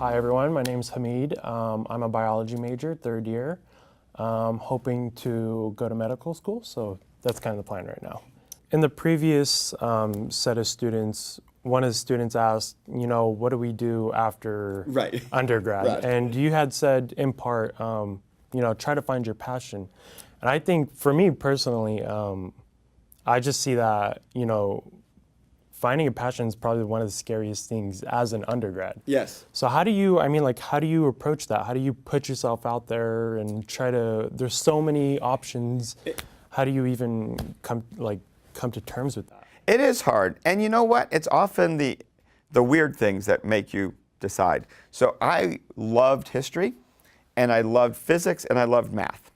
Hi everyone, my name is Hamid. I'm a biology major, third year. Hoping to go to medical school, so that's kind of the plan right now. In the previous set of students, one of the students asked, what do we do after undergrad? Right. And you had said in part, try to find your passion. And I think for me personally, I just see that, finding a passion is probably one of the scariest things as an undergrad. Yes. So how do you approach that? How do you put yourself out there and there's so many options. How do you even come to terms with that? It is hard. And you know what? It's often the weird things that make you decide. So I loved history, and I loved physics, and I loved math.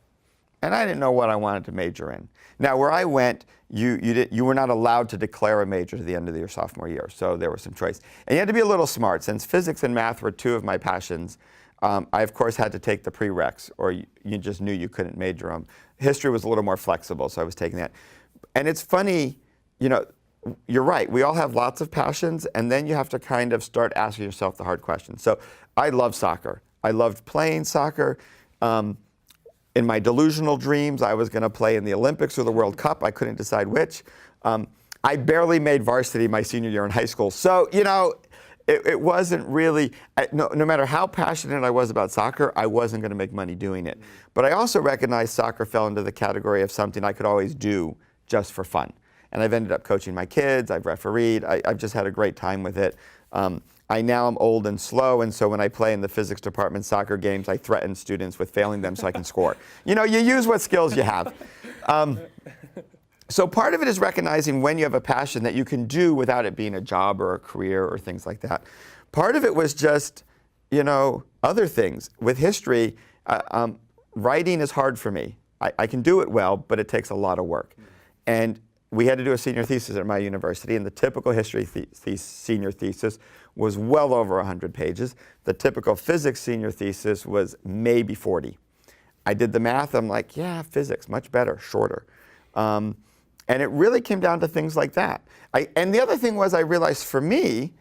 And I didn't know what I wanted to major in. Now, where I went, you were not allowed to declare a major to the end of your sophomore year, so there was some choice. And you had to be a little smart. Since physics and math were two of my passions, I, of course, had to take the prereqs, or you just knew you couldn't major them. History was a little more flexible, so I was taking that. And it's funny, you're right. We all have lots of passions, and then you have to kind of start asking yourself the hard questions. So I love soccer. I loved playing soccer. In my delusional dreams, I was going to play in the Olympics or the World Cup. I couldn't decide which. I barely made varsity my senior year in high school. So, it wasn't really, no matter how passionate I was about soccer, I wasn't going to make money doing it. But I also recognized soccer fell into the category of something I could always do just for fun. And I've ended up coaching my kids, I've refereed, I've just had a great time with it. I now am old and slow, and so when I play in the physics department soccer games, I threaten students with failing them so I can score. You use what skills you have. So part of it is recognizing when you have a passion that you can do without it being a job or a career or things like that. Part of it was just, other things. With history, writing is hard for me. I can do it well, but it takes a lot of work. And we had to do a senior thesis at my university, and the typical history senior thesis was well over 100 pages. The typical physics senior thesis was maybe 40. I did the math, I'm like, yeah, physics, much better, shorter. And it really came down to things like that. And the other thing was I realized for me,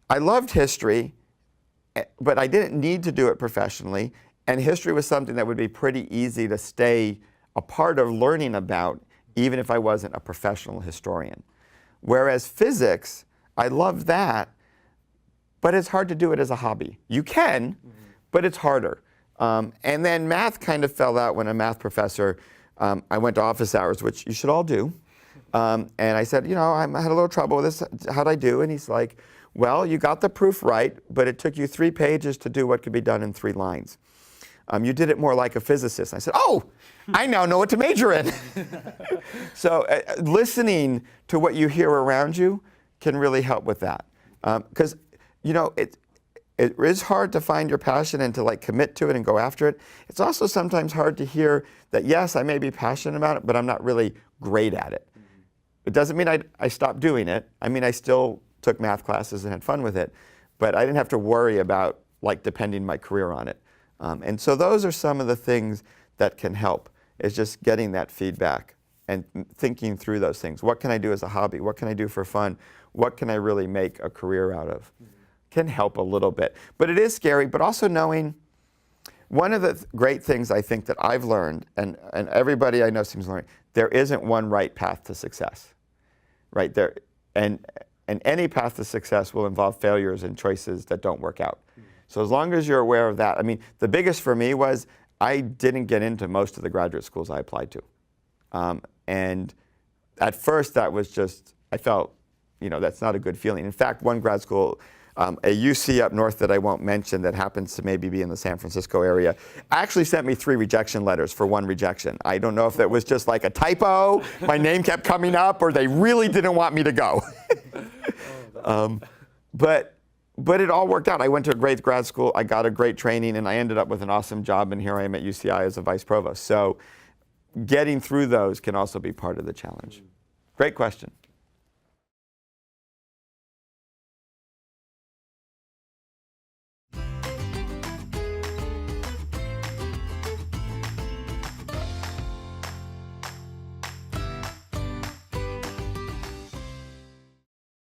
I loved history, but I didn't need to do it professionally, and history was something that would be pretty easy to stay a part of learning about, even if I wasn't a professional historian. Whereas physics, I love that, but it's hard to do it as a hobby. You can, but it's harder. And then math kind of fell out when a math professor, I went to office hours, which you should all do. And I said, I had a little trouble with this, how'd I do? And he's like, well, you got the proof right, but it took you 3 pages to do what could be done in 3 lines. You did it more like a physicist. I said, oh, I now know what to major in. So listening to what you hear around you can really help with that. Because, it is hard to find your passion and to commit to it and go after it. It's also sometimes hard to hear that, yes, I may be passionate about it, but I'm not really great at it. It doesn't mean I stopped doing it. I mean, I still took math classes and had fun with it, but I didn't have to worry about depending my career on it. And so those are some of the things that can help, is just getting that feedback and thinking through those things. What can I do as a hobby? What can I do for fun? What can I really make a career out of? Can help a little bit. But it is scary, but also knowing, one of the great things I think that I've learned, and everybody I know seems to learn, there isn't one right path to success, right? And any path to success will involve failures and choices that don't work out. So as long as you're aware of that, the biggest for me was I didn't get into most of the graduate schools I applied to. And at first that was just, I felt, that's not a good feeling. In fact, one grad school, a UC up north that I won't mention that happens to maybe be in the San Francisco area, actually sent me 3 rejection letters for 1 rejection. I don't know if that was just like a typo, my name kept coming up, or they really didn't want me to go. But it all worked out. I went to a great grad school, I got a great training, and I ended up with an awesome job, and here I am at UCI as a Vice Provost. So getting through those can also be part of the challenge. Great question.